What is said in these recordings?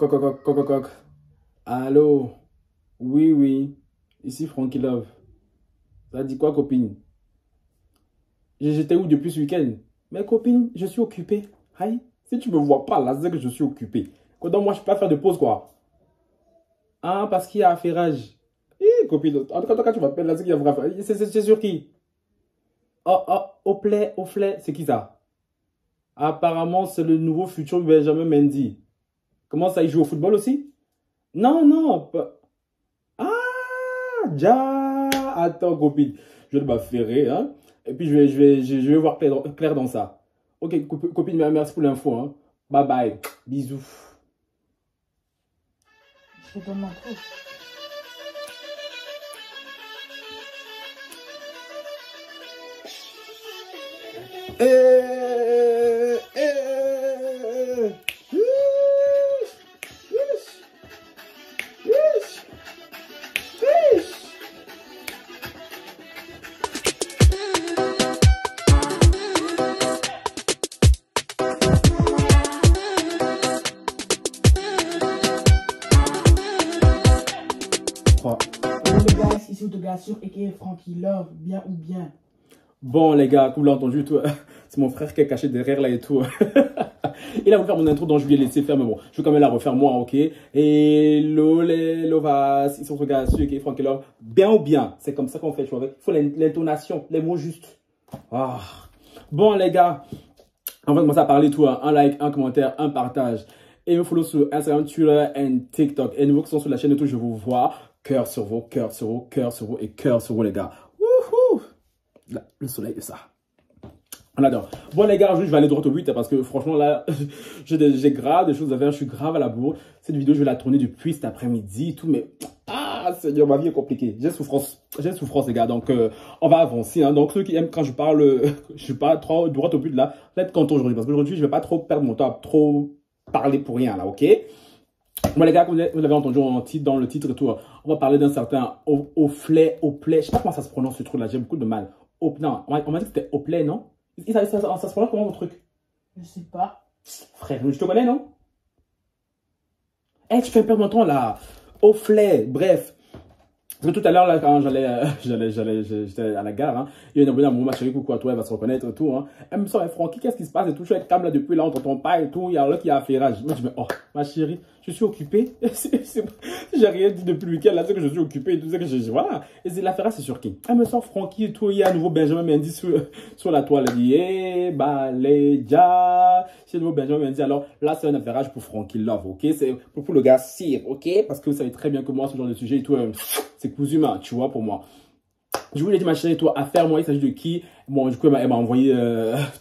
Coq, coq, coq, coq, coq. Allô? Oui, oui. Ici Frankie Love. Ça dit quoi, copine? J'étais où depuis ce week-end? Mais copine, je suis occupé. Aïe, si tu me vois pas là, c'est que je suis occupé. Quoi, donc moi, je peux pas faire de pause, quoi. Ah, parce qu'il y a affairage. Copine, en tout cas, quand tu m'appelles là, c'est qu'il y a affairage. C'est sur qui? Oh, oh, au flait, c'est qui ça? Apparemment, c'est le nouveau futur Benjamin Mendy. Comment ça, il joue au football aussi? Non, non. Ah, déjà. Attends, copine. Je vais m'affairer, hein. Et puis, je vais voir clair dans ça. Ok, copine, merci pour l'info, hein. Bye bye. Bisous. Je te donne ma trousse. Hello les gars, ici Autogration et Frankie Love, bien ou bien. Bon les gars, comme vous l'avez entendu, c'est mon frère qui est caché derrière là et tout. Il a voulu faire mon intro, donc je lui ai laissé faire, mais bon, je vais quand même la refaire moi, ok. Hello les lovas, ici Autogration et Frankie Love, bien ou bien. C'est comme ça qu'on fait, tu vois. Il faut l'intonation, les mots justes. Ah. Bon les gars, on va commencer à parler tout, un like, un commentaire, un partage. Et me follow sur Instagram, Twitter et TikTok. Et nouveau qui sont sur la chaîne et tout, je vous vois. Cœur sur vous, cœur sur vous, cœur sur vous et cœur sur vous, les gars. Wouhou! Là, le soleil de ça. On adore. Bon, les gars, aujourd'hui, je vais aller droit au but parce que franchement, là, j'ai grave des choses à faire. Je suis grave à la bourre. Cette vidéo, je vais la tourner depuis cet après-midi et tout. Mais, ah, Seigneur, ma vie est compliquée. J'ai souffrance, les gars. Donc, on va avancer. Hein. Donc, ceux qui aiment quand je parle, je suis pas trop droit au but là, vous êtes contents aujourd'hui parce qu'aujourd'hui, je vais pas trop perdre mon temps à trop parler pour rien là, ok? Bon les gars, comme vous l'avez entendu dans le titre et tout, on va parler d'un certain Oflay. Je sais pas comment ça se prononce ce truc là, j'ai beaucoup de mal. Non, on m'a dit que c'était Oflay, non? Ça se prononce comment votre truc? Je sais pas. Frère, je te connais, non? Eh, tu fais perdre mon temps là. Oflay, bref. Parce que tout à l'heure, là, quand j'étais à la gare, hein, il y a une abonnée à mon ma chérie, coucou à toi, elle va se reconnaître et tout. Hein. Elle me dit, Francky, qu'est-ce qui se passe et tout? Je suis avec Cam là depuis là, on t'entend pas et tout. Il y a là qui a affairage. Moi, je me dis, oh, ma chérie, je suis occupé. J'ai rien dit depuis le week-end, là, c'est que je suis occupé et tout. Voilà. Et l'affairage, c'est sur qui? Elle me sort Francky et tout. Il y a un nouveau Benjamin Mendy sur la toile. Elle dit, eh, bah, les gars. C'est un nouveau Benjamin Mendy. Alors là, c'est un affairage pour Frankie Love, ok? C'est pour le gars Cyr, ok? Parce que vous savez très bien que moi, ce genre de sujet et tout, c'est cousu main, tu vois, pour moi. Je voulais dire, ma chérie, toi, affaire, moi, il s'agit de qui? Bon, du coup, elle m'a envoyé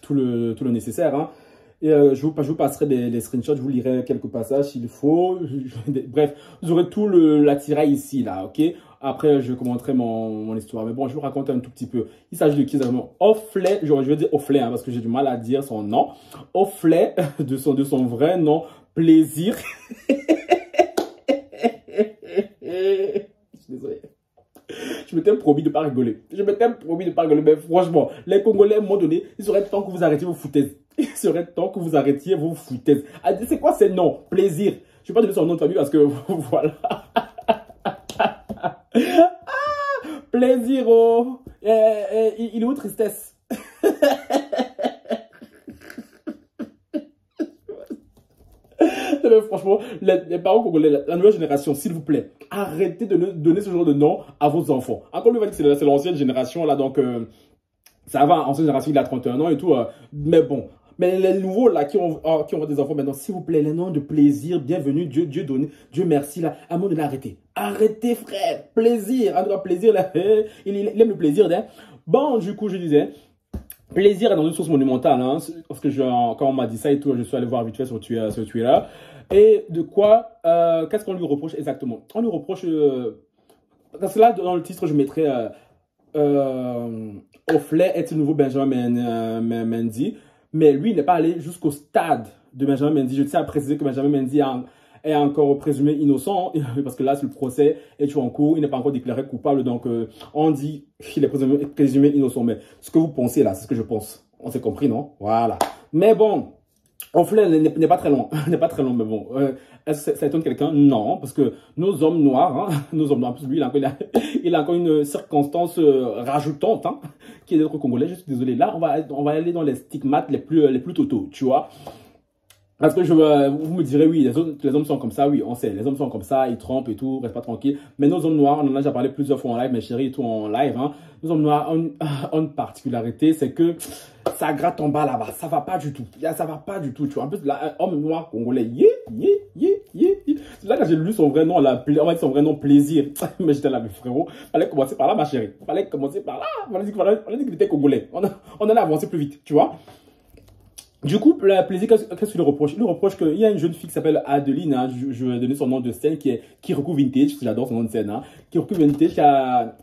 tout le nécessaire, hein. Et je vous passerai les screenshots, je vous lirai quelques passages s'il faut. Bref, vous aurez tout l'attirail ici, là, ok? Après, je commenterai mon histoire. Mais bon, je vous raconte un tout petit peu. Il s'agit de qui exactement? Oflay, je vais dire Oflay, hein, parce que j'ai du mal à dire son nom. Oflay, de son vrai nom, Plaisir. Je suis désolé. Je m'étais promis de ne pas rigoler. Mais franchement, les Congolais m'ont donné, il serait temps que vous arrêtiez vos foutaises. Ah, c'est quoi ces noms? Plaisir. Je ne vais pas donner son nom de famille parce que voilà. Ah, plaisir, oh. Il est où tristesse? Franchement, les parents congolais, la nouvelle génération, s'il vous plaît, arrêtez de donner ce genre de nom à vos enfants. Encore lui va dire que c'est l'ancienne génération, là, donc ça va, ancienne génération, il a 31 ans et tout, mais bon. Mais les nouveaux, là, qui ont des enfants maintenant, s'il vous plaît, les noms de plaisir, bienvenue, Dieu donne, Dieu merci, là, à un moment de l'arrêter. Arrêtez, frère, plaisir, en tout cas, plaisir, là, il aime le plaisir, hein. Bon, du coup, je disais, plaisir est dans une source monumentale, hein, parce que quand on m'a dit ça et tout, je suis allé voir vite fait sur Twitter. Et de quoi, qu'est-ce qu'on lui reproche exactement? On lui reproche, parce que là, dans le titre, je mettrais Oflay est le nouveau Benjamin Mendy, mais lui, il n'est pas allé jusqu'au stade de Benjamin Mendy. Je tiens à préciser que Benjamin Mendy est encore présumé innocent, parce que là, le procès est toujours en cours, il n'est pas encore déclaré coupable, donc on dit qu'il est présumé innocent. Mais ce que vous pensez là, c'est ce que je pense. On s'est compris, non? Voilà. Mais bon, Offlet n'est pas très long, n'est pas très long, mais bon, est-ce que ça étonne quelqu'un? Non, parce que nos hommes noirs, hein, nos hommes noirs, parce que lui, il a encore une circonstance rajoutante, hein, qui est d'être congolais. Je suis désolé. Là, on va aller dans les stigmates les plus totaux, tu vois. Parce que vous me direz, oui, les hommes sont comme ça, oui, on sait, les hommes sont comme ça, ils trompent et tout, reste pas tranquille. Mais nos hommes noirs, on en a déjà parlé plusieurs fois en live, mes chéris, et tout en live, hein. Nos hommes noirs ont une particularité, c'est que ça gratte en bas là-bas, ça va pas du tout. Ça va pas du tout, tu vois. En plus, là, un homme noir congolais, c'est là que j'ai lu son vrai nom, on va dire son vrai nom, Plaisir. Mais j'étais là, mais frérot, fallait commencer par là, ma chérie. Fallait commencer par là. Fallait dire qu'il était congolais. On allait avancer plus vite, tu vois. Du coup, le Plaisir, qu'est-ce qu'il lui reproche? Il lui reproche qu'il y a une jeune fille qui s'appelle Adeline, hein, je vais donner son nom de scène, qui est Kirikou Vintage, j'adore son nom de scène, hein. Kirikou Vintage,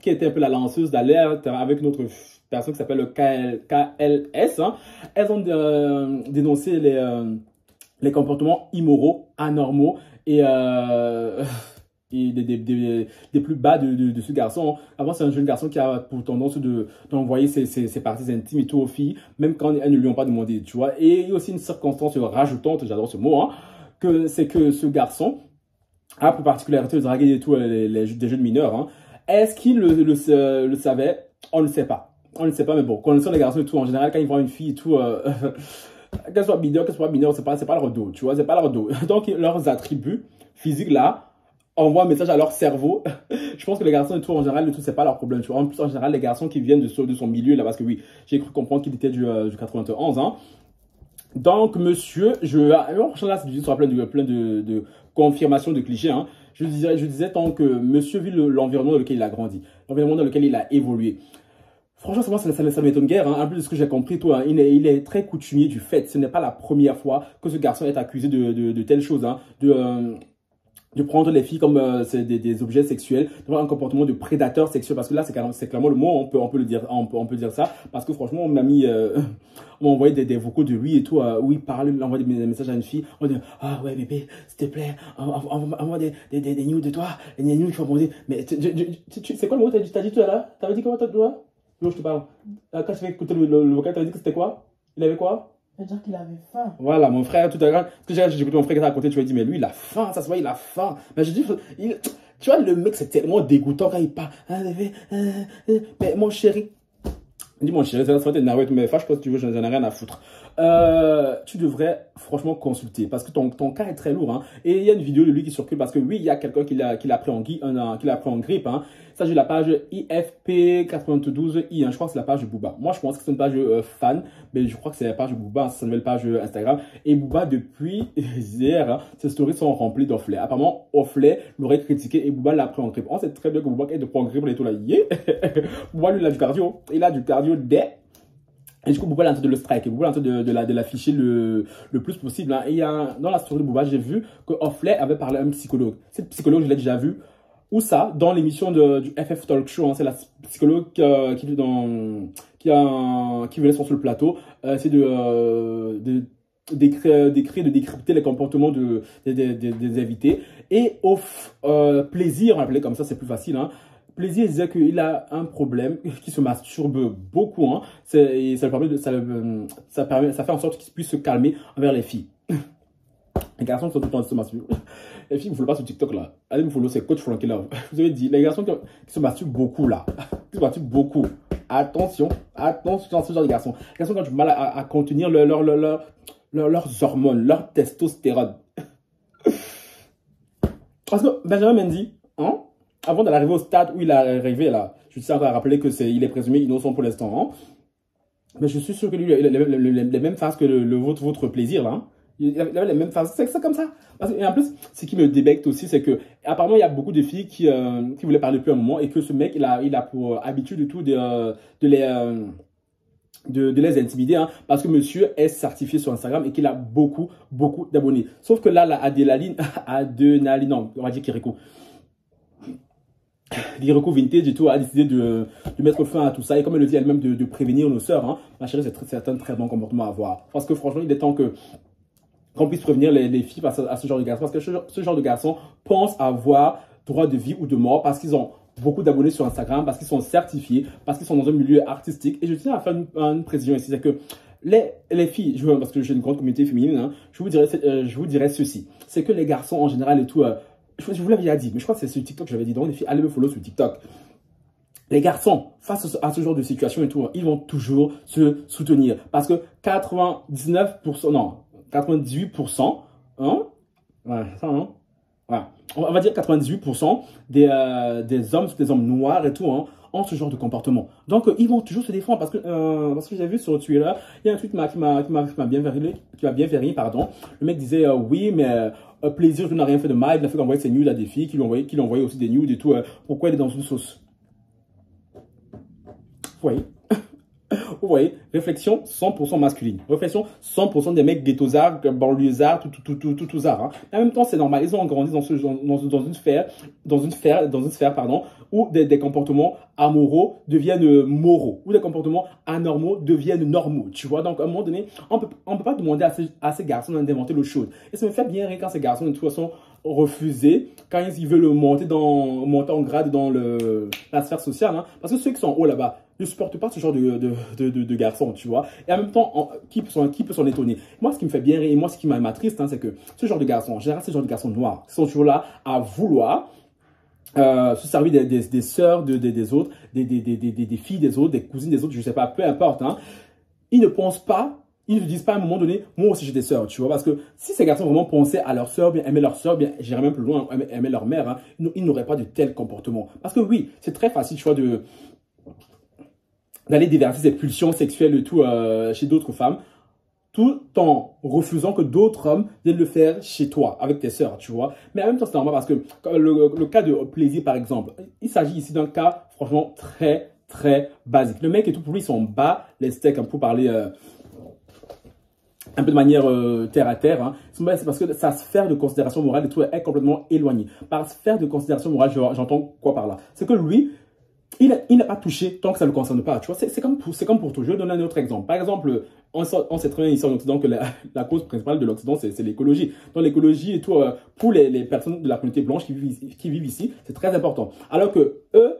qui était un peu la lanceuse d'alerte avec une autre personne qui s'appelle KLS, hein. Elles ont dénoncé les comportements immoraux, anormaux et des plus bas de ce garçon. Avant, c'est un jeune garçon qui a pour tendance d'envoyer ses parties intimes et tout aux filles, même quand elles ne lui ont pas demandé, tu vois. Et il y a aussi une circonstance rajoutante, j'adore ce mot, hein, c'est que ce garçon a pour particularité de draguer et tout des jeunes mineurs, hein. Est-ce qu'il le savait? On ne sait pas. On ne sait pas, mais bon, connaissant les garçons et tout, en général, quand ils voient une fille et tout, qu'elle soit mineure, c'est pas leur dos, tu vois, c'est pas leur dos. Donc, leurs attributs physiques là, envoie un message à leur cerveau. Je pense que les garçons et tout, en général, c'est pas leur problème, tu vois. En plus, en général, les garçons qui viennent de son milieu, là, parce que oui, j'ai cru comprendre qu'il était du 91, hein. Donc, monsieur, là, cette vidéo sera plein de confirmations de clichés, hein. Je disais tant que monsieur vit l'environnement dans lequel il a grandi, l'environnement dans lequel il a évolué. Franchement, ça m'étonne guère, hein. En plus de ce que j'ai compris, toi, il est très coutumier du fait. Ce n'est pas la première fois que ce garçon est accusé de telles choses, hein, de prendre les filles comme des objets sexuels, d'avoir un comportement de prédateur sexuel, parce que là, c'est clairement le mot, on peut le dire, on peut dire ça, parce que franchement, on m'a envoyé des vocaux de lui et tout, où il parle, il envoie des messages à une fille, on dit, ah ouais, bébé, s'il te plaît, envoie des news de toi, des news qu'il faut poser, mais c'est quoi le mot que t'as dit tout à l'heure? T'avais dit comment toi? Je te parle. Quand tu fais écouter le vocal, t'avais dit que c'était quoi? Il avait quoi? C'est-à-dire qu'il avait faim. Voilà, mon frère, tout à l'heure, parce que j'ai écouté mon frère qui était à côté, tu lui as dit, mais lui, il a faim, ça se voit, il a faim. Mais je dis, tu vois, le mec, c'est tellement dégoûtant quand il parle. Mais mon chéri, dis mon chéri, ça va t'énerver, mais fâche pas si tu veux, j'en ai rien à foutre. Tu devrais franchement consulter parce que ton cas est très lourd, hein. Et il y a une vidéo de lui qui circule parce que oui, il y a quelqu'un qui l'a pris en grippe, hein. Ça, j'ai la page IFP92i, hein. Je crois que c'est la page de Booba. Moi, je pense que c'est une page fan, mais je crois que c'est la page de Booba, c'est sa nouvelle page Instagram. Et Booba, depuis hier, hein, ses stories sont remplies d'Offlet. Apparemment, Offlet l'aurait critiqué et Booba l'a pris en grippe. On sait très bien que Booba est de prendre en grippe et tout là. Booba, lui, il a du cardio. Il a du cardio dès. Et du coup, Booba est en train de le strike. Booba est en train de l'afficher le plus possible, hein. Et dans la story de Booba, j'ai vu que Offlet avait parlé à un psychologue. Cette psychologue, je l'ai déjà vu. Où ça? Dans l'émission du FF Talk Show, hein. C'est la psychologue qui venait sur le plateau. C'est de décrypter les comportements des invités. Et Plaisir, on l'appelait comme ça, c'est plus facile, hein. Plaisir disait qu'il a un problème, qu'il se masturbe beaucoup, hein. Et ça fait en sorte qu'il puisse se calmer envers les filles. Les garçons qui sont tout le temps se masturbent. Les filles, vous ne follow pas sur TikTok là. Allez me follow, c'est Coach Frankie Love. Je vous avais dit, les garçons qui se masturbent beaucoup là. Qui se masturbent beaucoup. Attention à ce genre de garçons. Les garçons qui ont du mal à contenir leurs hormones, leur testostérone. Parce que Benjamin Mendy, hein, avant d'arriver au stade où il est arrivé là, je tiens encore à rappeler qu'il est présumé innocent pour l'instant, hein. Mais je suis sûr que lui, il a les mêmes phases que votre Plaisir là, hein. Il avait les mêmes phases, c'est comme ça. Et en plus, ce qui me débecte aussi, c'est que apparemment il y a beaucoup de filles qui voulaient parler depuis un moment et que ce mec, il a pour habitude et tout de les intimider, hein, parce que monsieur est certifié sur Instagram et qu'il a beaucoup d'abonnés. Sauf que là, la Adélaline, non, on va dire Kirikou Vintage et tout a décidé de mettre fin à tout ça et comme elle le dit elle-même de prévenir nos sœurs, hein. Ma chérie, c'est un très bon comportement à avoir. Parce que franchement, il est temps qu'on puisse prévenir les filles à ce genre de garçons. Parce que ce genre de garçons pensent avoir droit de vie ou de mort parce qu'ils ont beaucoup d'abonnés sur Instagram, parce qu'ils sont certifiés, parce qu'ils sont dans un milieu artistique. Et je tiens à faire une précision ici, c'est que les filles, parce que j'ai une grande communauté féminine, hein, je vous dirais ceci. C'est que les garçons, en général, et tout, je vous l'avais déjà dit, mais je crois que c'est sur TikTok que j'avais dit. Donc, les filles, allez me follow sur TikTok. Les garçons, face à ce genre de situation et tout, ils vont toujours se soutenir. Parce que 99%, non, 98%, hein, ouais, ça, non? Voilà. On va dire 98% des hommes noirs et tout, hein, ont ce genre de comportement. Donc, ils vont toujours se défendre parce que j'ai vu sur Twitter, il y a un tweet qui m'a bien fait rire, pardon. Le mec disait, oui, mais plaisir, je n'ai rien fait de mal, il a fait qu'envoyer ses nudes à des filles, qui lui envoyaient aussi des nudes et tout. Pourquoi il est dans une sauce? Vous voyez? Vous voyez, réflexion 100% masculine. Réflexion 100% des mecs ghettosaires, banlieusards, tout ça. Hein. Et en même temps, c'est normal. Ils ont grandi dans une sphère, pardon, où des comportements amoraux deviennent moraux, où des comportements anormaux deviennent normaux. Tu vois, donc à un moment donné, on peut pas demander à ces garçons d'inventer l'eau chaude. Et ça me fait bien rire quand ces garçons, de toute façon, refusés, quand ils veulent monter en grade dans la sphère sociale. Hein, parce que ceux qui sont en haut là-bas ne supportent pas ce genre de garçons, tu vois. Et en même temps, qui peut s'en étonner? Moi, ce qui me fait bien rire, et moi, ce qui m'attriste, hein, c'est que ce genre de garçons, en général, ce genre de garçons noirs, qui sont toujours là à vouloir se servir des sœurs des autres, des filles des autres, des cousines des autres, je sais pas, peu importe. Hein. Ils ne pensent pas, ils ne disent pas à un moment donné, moi aussi j'ai des sœurs, tu vois. Parce que si ces garçons vraiment pensaient à leur sœur, bien aimaient leur sœur, bien j'irais même plus loin, aimaient leur mère, hein, ils n'auraient pas de tel comportement. Parce que oui, c'est très facile, tu vois, d'aller déverser ses pulsions sexuelles et tout chez d'autres femmes, tout en refusant que d'autres hommes viennent le faire chez toi, avec tes sœurs, tu vois. Mais en même temps, c'est normal parce que le cas de plaisir, par exemple, il s'agit ici d'un cas, franchement, très, très basique. Le mec et tout, pour lui, ils sont bas, les steaks, hein, pour parler un peu de manière terre à terre. Hein. C'est parce que sa sphère de considération morale et tout est complètement éloignée. Par sphère de considération morale, j'entends quoi par là? C'est que lui, il n'a pas touché tant que ça ne le concerne pas. Tu vois, c'est comme pour tout. Je vais donner un autre exemple. Par exemple, on sait très bien ici en Occident que la cause principale de l'Occident, c'est l'écologie. Donc l'écologie et tout, pour les personnes de la communauté blanche qui vivent ici, c'est très important. Alors que eux,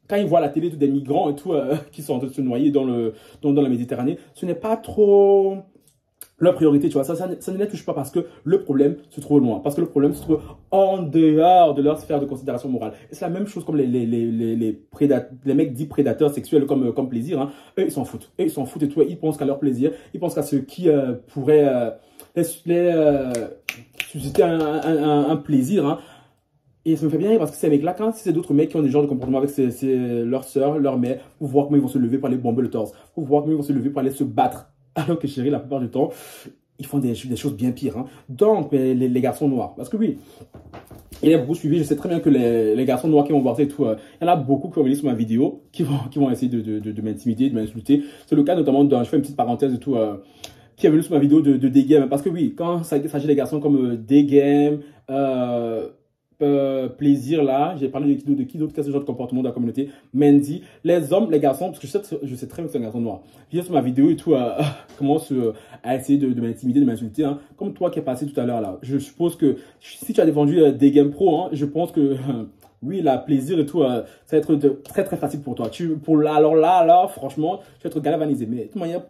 quand ils voient la télé, tous des migrants et tout, qui sont en train de se noyer dans la Méditerranée, ce n'est pas trop leur priorité, tu vois, ça ne les touche pas parce que le problème se trouve loin, parce que le problème se trouve en dehors de leur sphère de considération morale. Et c'est la même chose comme les mecs dits prédateurs sexuels comme plaisir, hein. Eux, ils s'en foutent. Eux, ils s'en foutent et tout, ils pensent qu'à leur plaisir, ils pensent qu'à ce qui pourrait susciter un plaisir, hein. Et ça me fait bien rire parce que ces mecs-là, quand c'est d'autres mecs qui ont des genres de comportement avec leurs sœurs, leurs mères, vous voir comment ils vont se lever pour aller bomber le torse, vous voir comment ils vont se lever pour aller se battre. Alors que chérie, la plupart du temps, ils font des choses bien pires. Hein. Donc, les garçons noirs. Parce que oui, il est beaucoup suivi. Je sais très bien que les garçons noirs qui vont voir ça et tout, il y en a beaucoup qui vont venir sur ma vidéo, qui vont essayer de m'intimider, de m'insulter. C'est le cas notamment je fais une petite parenthèse et tout, qui est venu sur ma vidéo de D-Game. Parce que oui, quand il s'agit des garçons comme D-Game, plaisir là, j'ai parlé de qui d'autre qui a ce genre de comportement de la communauté, Mandy, les hommes, les garçons, parce que je sais très bien que c'est un garçon noir. Viens sur ma vidéo et tout, commence à essayer de m'intimider, de m'insulter, hein, comme toi qui est passé tout à l'heure là. Je suppose que si tu as défendu des Game Pro, hein, je pense que oui, la plaisir et tout, ça va être très très facile pour toi. Alors franchement, tu vas être galvanisé. Mais de toute manière,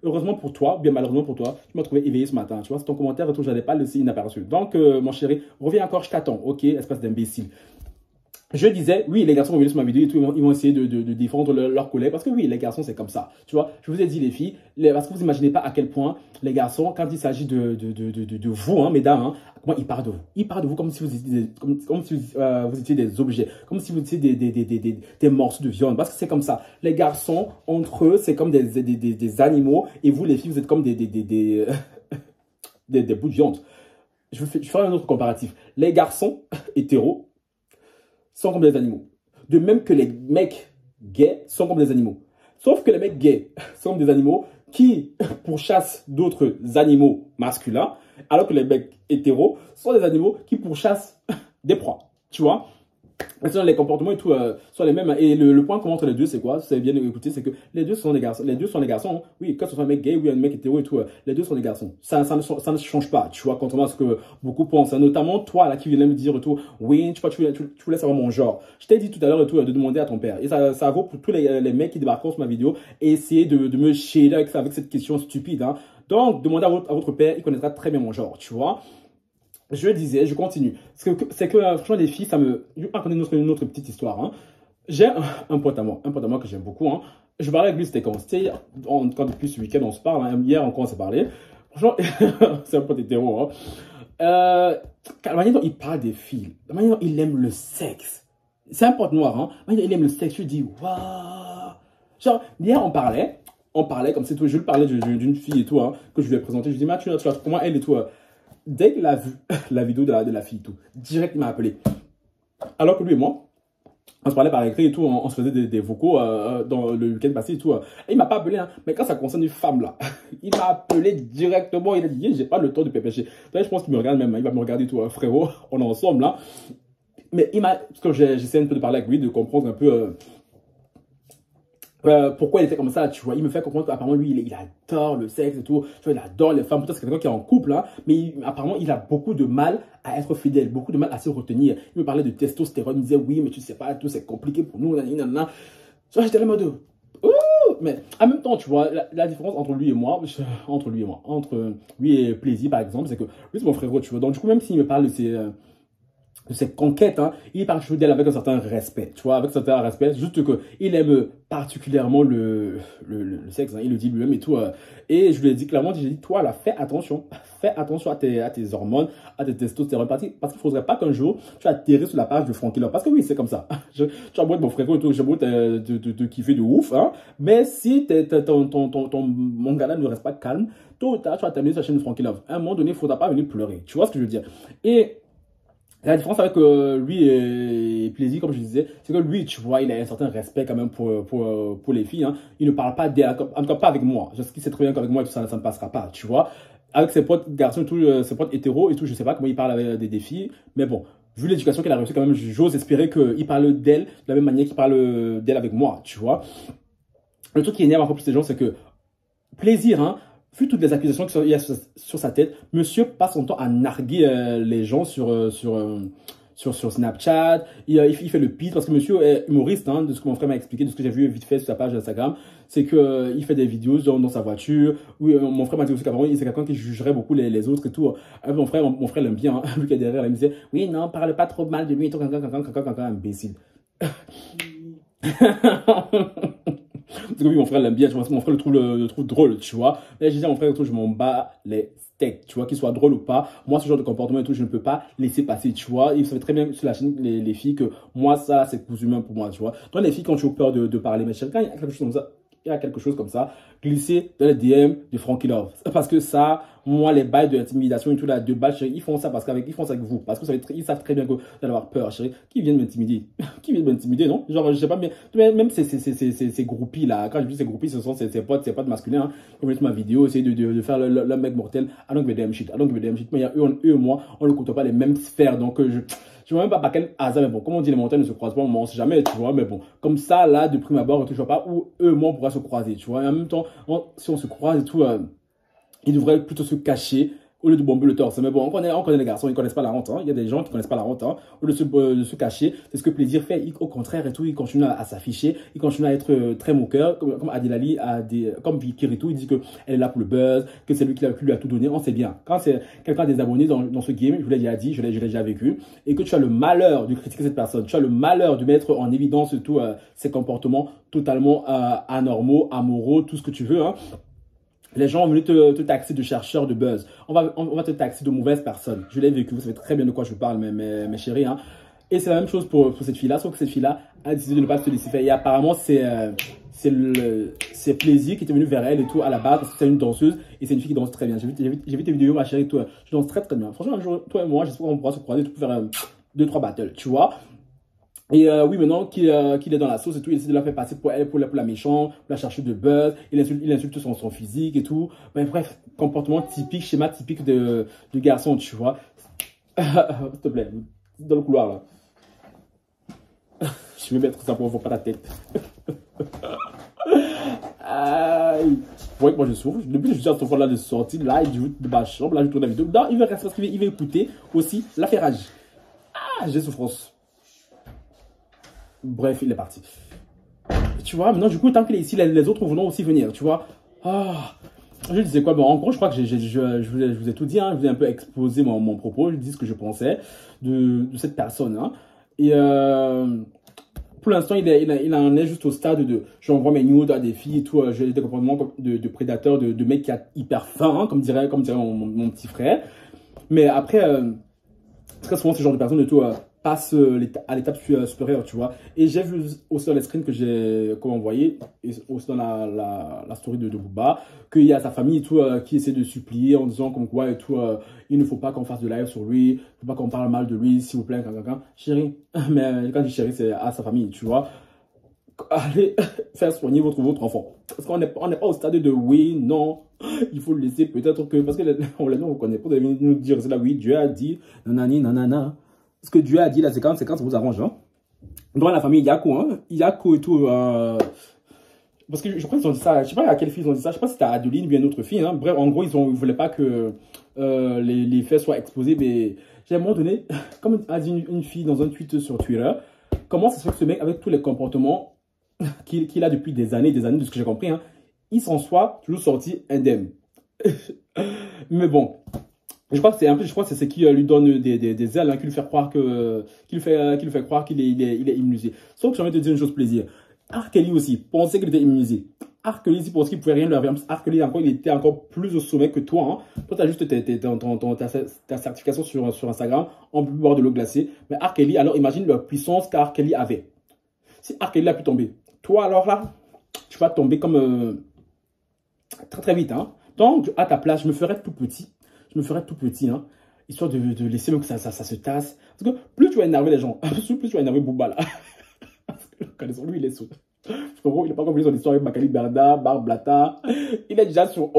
heureusement pour toi, bien malheureusement pour toi, tu m'as trouvé éveillé ce matin. Tu vois, c'est ton commentaire et tout, je n'allais pas le laisser inaperçu. Donc, mon chéri, reviens encore, je t'attends, ok, espèce d'imbécile. Je disais, oui, les garçons vont venir sur ma vidéo et tout, ils vont essayer de défendre leurs collègues. Parce que oui, les garçons, c'est comme ça. Tu vois, je vous ai dit, les filles, parce que vous imaginez pas à quel point les garçons, quand il s'agit de vous, hein, mesdames, hein, comment ils parlent de vous. Ils parlent de vous comme si vous étiez vous étiez des objets, comme si vous étiez des morceaux de viande. Parce que c'est comme ça. Les garçons, entre eux, c'est comme des animaux. Et vous, les filles, vous êtes comme des bouts de viande. Je ferai un autre comparatif. Les garçons hétéros sont comme des animaux. De même que les mecs gays sont comme des animaux. Sauf que les mecs gays sont des animaux qui pourchassent d'autres animaux masculins, alors que les mecs hétéros sont des animaux qui pourchassent des proies. Tu vois? Sinon, les comportements et tout sont les mêmes. Et le point commun entre les deux, c'est quoi? C'est bien écouter, c'est que les deux sont des garçons. Les deux sont des garçons. Oui, que ce soit un mec gay ou un mec hétéro et tout, les deux sont des garçons. Ça ne change pas, tu vois, contrairement à ce que beaucoup pensent. Hein. Notamment toi, là, qui viens me dire et tout, oui, tu vois, tu voulais savoir mon genre. Je t'ai dit tout à l'heure et tout, de demander à ton père. Et ça vaut pour tous les mecs qui débarquent sur ma vidéo et essayer de me shader avec cette question stupide. Hein. Donc, demandez à votre père, il connaîtra très bien mon genre, tu vois. Je disais, je continue. C'est que franchement, les filles, ça me. Je vais raconter une autre petite histoire. Hein. J'ai un pote à moi que j'aime beaucoup. Hein. Je parlais avec lui, c'était quand? C'était quand depuis ce week-end, on se parle. Hein. Hier encore, on s'est parlé. Franchement, c'est un pote hétéro. Hein. La manière dont il parle des filles, la manière dont il aime le sexe. C'est un pote noir. Hein. La manière dont il aime le sexe, je dis, waouh. Genre, hier, on parlait comme c'est tout. Je lui parlais d'une fille et tout, hein, que je lui ai présenté. Je lui dis, mais tu vois comment elle et tout. Dès qu'il a vu la vidéo de la fille et tout, direct il m'a appelé. Alors que lui et moi, on se parlait par écrit et tout, on se faisait des vocaux dans le week-end passé et tout. Et il m'a pas appelé, hein, mais quand ça concerne une femme là, il m'a appelé directement. Il a dit, j'ai pas le temps de pépécher. Je pense qu'il me regarde même, hein, il va me regarder et tout, frérot, on est ensemble là. Mais parce que j'essaie un peu de parler avec lui, de comprendre un peu. Pourquoi il était comme ça, tu vois. Il me fait comprendre qu'apparemment, lui, il adore le sexe et tout. Tu vois, il adore les femmes. Pourtant, c'est quelqu'un qui est en couple, hein. Mais apparemment, il a beaucoup de mal à être fidèle, beaucoup de mal à se retenir. Il me parlait de testostérone. Il me disait, oui, mais tu sais pas, tout, c'est compliqué pour nous. Nanana. Tu vois, j'étais là en mode, ouh! Mais en même temps, tu vois, la différence entre lui et moi, entre lui et Plaisir, par exemple, c'est que lui, c'est mon frérot, tu vois. Donc, du coup, même s'il me parle de ses conquêtes, hein, il parle toujours d'elle avec un certain respect, tu vois, avec un certain respect, juste qu'il aime particulièrement le sexe, hein, il le dit lui-même et tout, et je lui ai dit clairement, j'ai dit, toi là, fais attention à tes hormones, à tes testostérone, parce qu'il ne faudrait pas qu'un jour, tu atterrisses sur la page de Frankie Love, parce que oui, c'est comme ça, tu as beau être mon frère et tout, j'ai beau te kiffer de ouf, hein, mais si mon gars ne reste pas calme, tôt ou tard, tu vas terminer sur la chaîne de Frankie Love, à un moment donné, il ne faudra pas venir pleurer, tu vois ce que je veux dire, et la différence avec lui et Plaisir, comme je disais, c'est que lui, tu vois, il a un certain respect quand même pour les filles. Hein. Il ne parle pas d'elle, en tout cas pas avec moi. Je sais qu'il sait très bien qu'avec moi, ça ne passera pas, tu vois. Avec ses potes garçons et tout, ses potes hétéros et tout, je ne sais pas comment il parle avec des filles. Mais bon, vu l'éducation qu'il a reçue quand même, j'ose espérer qu'il parle d'elle de la même manière qu'il parle d'elle avec moi, tu vois. Le truc qui énerve encore plus les gens, c'est que Plaisir, hein, vu toutes les accusations qu'il y a sur sa tête, monsieur passe son temps à narguer les gens sur Snapchat. Il fait le pire parce que monsieur est humoriste, hein, de ce que mon frère m'a expliqué, de ce que j'ai vu vite fait sur sa page Instagram. C'est qu'il il fait des vidéos dans sa voiture. Oui, mon frère m'a dit aussi qu'avant, c'est quelqu'un qui jugerait beaucoup les autres et tout. Mon frère l'aime bien, hein, lui qui est derrière, il me disait, oui, non, parle pas trop mal de lui et tout, imbécile. Parce que oui, mon frère l'aime bien, tu vois, mon frère le trouve drôle, tu vois. Et j'ai dit à mon frère, je m'en bats les steaks, tu vois, qu'il soit drôle ou pas. Moi, ce genre de comportement et tout, je ne peux pas laisser passer, tu vois. Il savait très bien sur la chaîne, les filles, que moi, ça, c'est cousu humain pour moi, tu vois. Toi, les filles, quand tu as peur de parler, mais quand il y a quelque chose comme ça, glisser dans les DM de Frankie Love. Parce que ça, moi, les bails de l'intimidation et tout là, de bails, chérie, ils font ça ils font ça avec vous. Parce que ils savent très bien que vous allez avoir peur, chérie. Qui vient de m'intimider? Qui vient de m'intimider, non? Genre, je sais pas bien. Même ces groupies là, quand je dis ces groupies, ce sont ces potes masculins, hein, qui mettent ma vidéo, essayer de faire le mec mortel. I don't give a damn shit. Mais il y a eux et moi, on ne compte pas les mêmes sphères. Donc, je ne sais même pas par quel hasard, mais bon, comme on dit, les montagnes ne se croisent pas, on ne sait jamais, tu vois, mais bon, comme ça, là, de prime abord, je ne vois pas où eux et moi, on pourra se croiser, tu vois, et en même temps, si on se croise et tout, ils devraient plutôt se cacher au lieu de bomber le torse. Mais bon, on connaît les garçons, ils ne connaissent pas la honte, hein. Il y a des gens qui ne connaissent pas la honte, hein. Au lieu de se cacher, c'est ce que Plaisir fait, au contraire et tout, il continue à s'afficher, il continue à être très moqueur, comme Adilali, comme Kiritou, il dit qu'elle est là pour le buzz, que c'est lui qui lui a tout donné, on sait bien. Quand c'est quelqu'un des abonnés dans ce game, je vous l'ai déjà dit, je l'ai déjà vécu, et que tu as le malheur de critiquer cette personne, tu as le malheur de mettre en évidence tout ses comportements totalement anormaux, amoraux, tout ce que tu veux, hein. Les gens vont venir te taxer de chercheur de buzz. On va te taxer de mauvaise personne. Je l'ai vécu, vous savez très bien de quoi je parle, mes chéris. Hein. Et c'est la même chose pour cette fille-là, sauf que cette fille-là a décidé de ne pas se laisser faire. Et apparemment, c'est Plaisir qui était venu vers elle et tout à la base, parce que c'est une danseuse et c'est une fille qui danse très bien. J'ai vu tes vidéos, ma chérie, toi, je danse très très bien. Franchement, un jour, toi et moi, j'espère qu'on pourra se croiser pour faire 2-3 battles, tu vois. Et oui, maintenant qu'il est dans la sauce et tout, il essaie de la faire passer pour elle, pour la méchante, pour la chercher de buzz, il insulte son physique et tout. Mais bref, comportement typique, schéma typique de garçon, tu vois. S'il te plaît, dans le couloir là. Je vais mettre ça pour voir pas la tête. Aïe. Ouais, moi je souffre. Depuis que je suis à ce moment-là de sortir, là, il joue de ma chambre, là, je tourne la vidéo. Non, il va rester parce qu'il va écouter aussi l'affairage. Ah, j'ai souffrance. Bref, il est parti. Tu vois, maintenant, du coup, tant qu'il est ici, les autres vont aussi venir, tu vois. Ah, je disais quoi? Bon, en gros, je crois que je vous ai tout dit, hein. Je vous ai un peu exposé mon propos, je dis ce que je pensais de cette personne. Hein. Et pour l'instant, il en est juste au stade de j'envoie mes nudes à des filles et tout. J'ai des comportements de prédateur, de mec qui a hyper faim, hein, comme dirait mon petit frère. Mais après, très souvent, ce genre de personnes de tout passe à l'étape supérieure, tu vois. Et j'ai vu aussi dans les screens que j'ai envoyé, et aussi dans la story de Booba, qu'il y a sa famille et tout qui essaie de supplier en disant comme quoi et tout, il ne faut pas qu'on fasse de live sur lui, il ne faut pas qu'on parle mal de lui, s'il vous plaît, chérie. Mais quand je dis chérie, c'est à sa famille, tu vois. Allez faire soigner votre enfant. Parce qu'on n'est pas au stade de oui, non, il faut le laisser peut-être que, parce que on ne vous connaît pas, vous devez nous dire, c'est là, oui, Dieu a dit, nanani, nanana. Ce que Dieu a dit, là, c'est quand ça vous arrange. Hein. Dans la famille Yako, hein, Yako et tout. Parce que je crois qu'ils ont dit ça. Je sais pas à quelle fille ils ont dit ça. Je sais pas si c'était à Adeline ou bien une autre fille. Hein. Bref, en gros, ils voulaient pas que les faits soient exposés. Mais j'ai à un moment donné, comme a dit une fille dans un tweet sur Twitter, comment ça se fait que ce mec, avec tous les comportements qu'il a depuis des années, de ce que j'ai compris, hein, il s'en soit toujours sorti indemne. Mais bon. Je crois que c'est ce qui lui donne des ailes, hein, qui lui fait croire qu'il est immunisé. Sauf que j'ai envie de te dire une chose plaisir. R. Kelly aussi pensait qu'il était immunisé. R. Kelly aussi pensait qu'il ne pouvait rien lui arriver. R. Kelly il était encore plus au sommet que toi. Hein. Toi, tu as juste ta certification sur Instagram, on peut boire de l'eau glacée. Mais R. Kelly, alors imagine la puissance qu'R. Kelly avait. Si R. Kelly a pu tomber, toi alors là, tu vas tomber comme très très vite. Hein. Donc, à ta place, je me ferais tout petit. Hein, histoire de laisser même que ça se tasse. Parce que plus tu vas énerver les gens, plus tu vas énerver Booba là. Parce que connaissons-lui, il est sous. Il n'est pas comme son histoire avec Makali Berda, Barblata. Il est déjà sur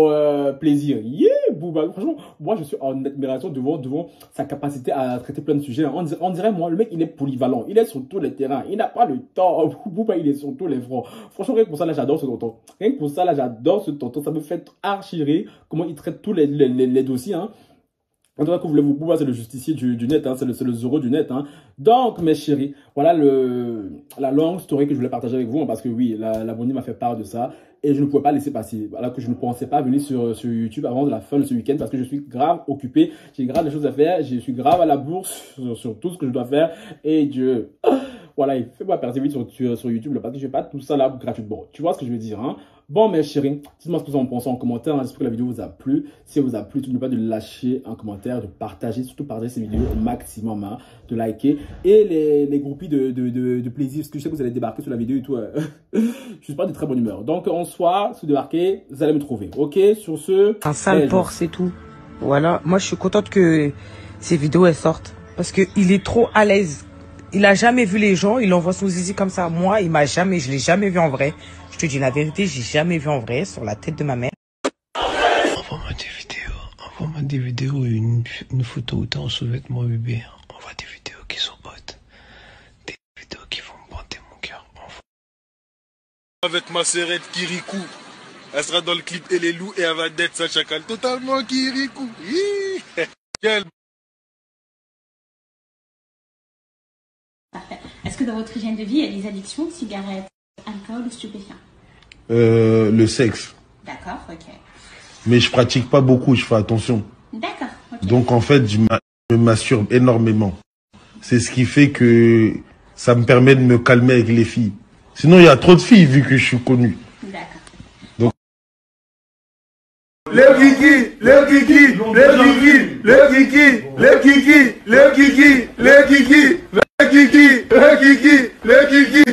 plaisir. Yeah, Booba. Franchement, moi je suis en admiration devant sa capacité à traiter plein de sujets. On dirait, moi, le mec, il est polyvalent. Il est sur tous les terrains. Il n'a pas le temps. Booba, il est sur tous les fronts. Franchement, rien que pour ça, là, j'adore ce tonton. Rien que pour ça, là, j'adore ce tonton. Ça me fait archi rire comment il traite tous les dossiers. Hein. En tout cas, que voulez-vous, Booba, c'est le justicier du net, hein, c'est le Zoro du net. Hein. Donc, mes chéris, voilà la longue story que je voulais partager avec vous, hein, parce que oui, l'abonné m'a fait part de ça, et je ne pouvais pas laisser passer. Voilà que je ne pensais pas venir sur YouTube avant la fin de ce week-end, parce que je suis grave occupé, j'ai grave des choses à faire, je suis grave à la bourse sur tout ce que je dois faire, et Dieu... Voilà, fais-moi persévérer sur YouTube, parce que je ne fais pas tout ça là gratuitement. Tu vois ce que je veux dire, hein? Bon, mes chéris, dites-moi ce que vous en pensez en commentaire. J'espère que la vidéo vous a plu. Si elle vous a plu, n'oubliez pas de lâcher un commentaire, de partager, surtout partager cette vidéo au maximum, hein, de liker. Et les groupies de plaisir, parce que je sais que vous allez débarquer sur la vidéo et tout. Je suis pas de très bonne humeur. Donc, en soi, si vous débarquez, vous allez me trouver. Ok, sur ce... Un sale porc, c'est tout. Voilà, moi je suis contente que ces vidéos elles sortent. Parce qu'il est trop à l'aise. Il a jamais vu les gens, il envoie son zizi comme ça. Moi, je l'ai jamais vu en vrai. Je te dis la vérité, j'ai jamais vu en vrai sur la tête de ma mère. Envoie-moi des vidéos et une photo où t'es en sous-vêtements bébé. Envoie des vidéos qui sont hautes. Des vidéos qui vont me banter mon cœur. Avec ma sœurette Kirikou. Elle sera dans le clip et les loups et elle va d'être sa chacal. Totalement Kirikou. Quel... Est-ce que dans votre hygiène de vie, il y a des addictions, cigarettes, alcool ou stupéfiants? Le sexe. D'accord, ok. Mais je pratique pas beaucoup, je fais attention. D'accord, ok. Donc en fait, je me masturbe énormément. C'est ce qui fait que ça me permet de me calmer avec les filles. Sinon, il y a trop de filles vu que je suis connu. D'accord. Donc... Le kiki, le kiki, le kiki, le kiki, le kiki, le kiki, le kiki, le kiki, le kiki, le kiki.